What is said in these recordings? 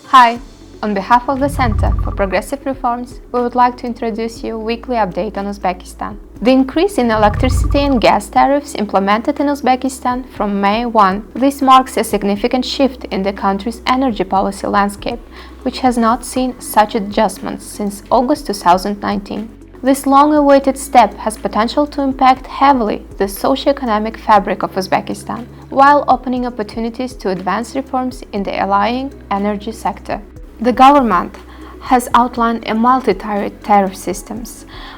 Hi, on behalf of the Center for Progressive Reforms, we would like to introduce you a weekly update on Uzbekistan. The increase in electricity and gas tariffs implemented in Uzbekistan from May 1. This marks a significant shift in the country's energy policy landscape, which has not seen such adjustments since August 2019. This long-awaited step has potential to impact heavily the socio-economic fabric of Uzbekistan, while opening opportunities to advance reforms in the allying energy sector. The government has outlined a multi-tiered tariff system,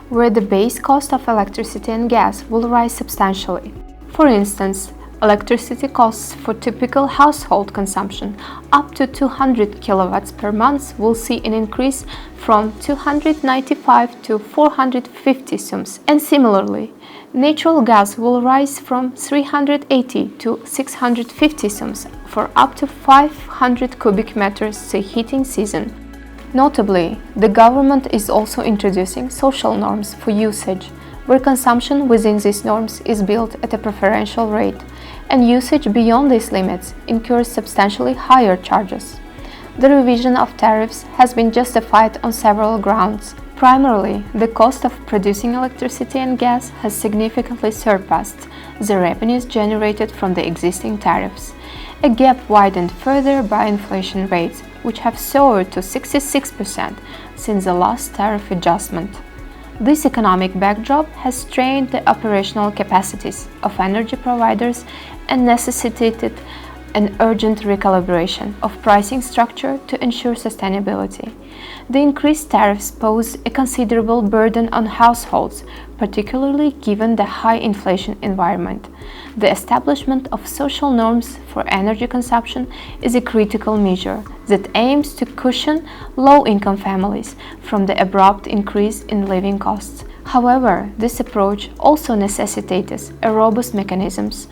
where the base cost of electricity and gas will rise substantially. For instance, electricity costs for typical household consumption up to 200 kilowatts per month will see an increase from 295 to 450 sums, and similarly, natural gas will rise from 380 to 650 sums for up to 500 cubic meters the heating season. Notably, the government is also introducing social norms for usage, where consumption within these norms is billed at a preferential rate, and usage beyond these limits incurs substantially higher charges. The revision of tariffs has been justified on several grounds. Primarily, the cost of producing electricity and gas has significantly surpassed the revenues generated from the existing tariffs. A gap widened further by inflation rates, which have soared to 66% since the last tariff adjustment. This economic backdrop has strained the operational capacities of energy providers and necessitated an urgent recalibration of pricing structure to ensure sustainability. The increased tariffs pose a considerable burden on households, particularly given the high inflation environment. The establishment of social norms for energy consumption is a critical measure that aims to cushion low-income families from the abrupt increase in living costs. However, this approach also necessitates a robust mechanisms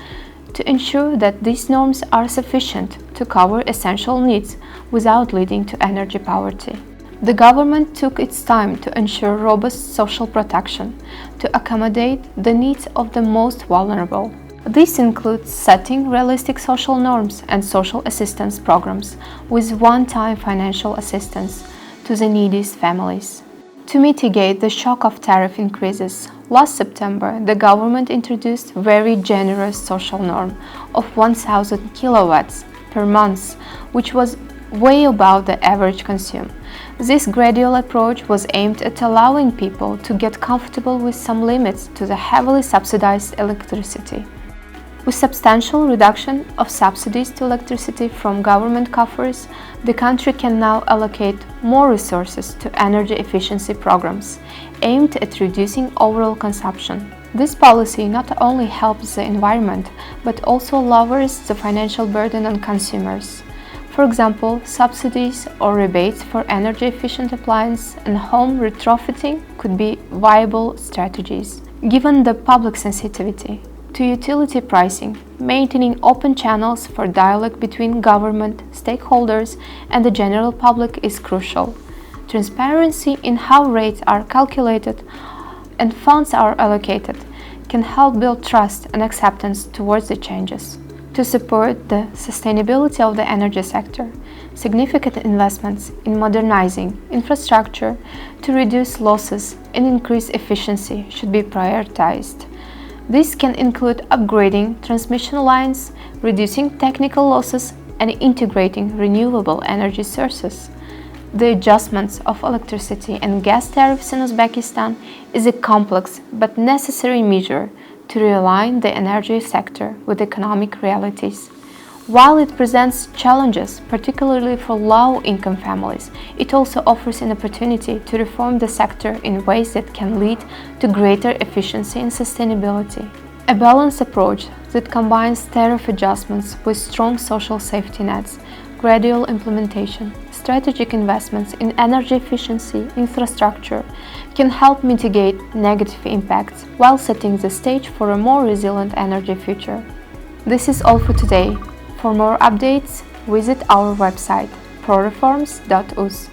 to ensure that these norms are sufficient to cover essential needs without leading to energy poverty. The government took its time to ensure robust social protection to accommodate the needs of the most vulnerable. This includes setting realistic social norms and social assistance programs with one-time financial assistance to the neediest families. To mitigate the shock of tariff increases, last September the government introduced a very generous social norm of 1,000 kilowatts per month, which was way above the average consume. This gradual approach was aimed at allowing people to get comfortable with some limits to the heavily subsidized electricity. With substantial reduction of subsidies to electricity from government coffers, the country can now allocate more resources to energy efficiency programs aimed at reducing overall consumption. This policy not only helps the environment, but also lowers the financial burden on consumers. For example, subsidies or rebates for energy-efficient appliance and home retrofitting could be viable strategies. Given the public sensitivity to utility pricing, maintaining open channels for dialogue between government, stakeholders, and the general public is crucial. Transparency in how rates are calculated and funds are allocated can help build trust and acceptance towards the changes. To support the sustainability of the energy sector, significant investments in modernizing infrastructure to reduce losses and increase efficiency should be prioritized. This can include upgrading transmission lines, reducing technical losses, and integrating renewable energy sources. The adjustments of electricity and gas tariffs in Uzbekistan is a complex but necessary measure to realign the energy sector with economic realities. While it presents challenges, particularly for low-income families, it also offers an opportunity to reform the sector in ways that can lead to greater efficiency and sustainability. A balanced approach that combines tariff adjustments with strong social safety nets, gradual implementation, strategic investments in energy efficiency infrastructure can help mitigate negative impacts while setting the stage for a more resilient energy future. This is all for today. For more updates, visit our website proreforms.uz.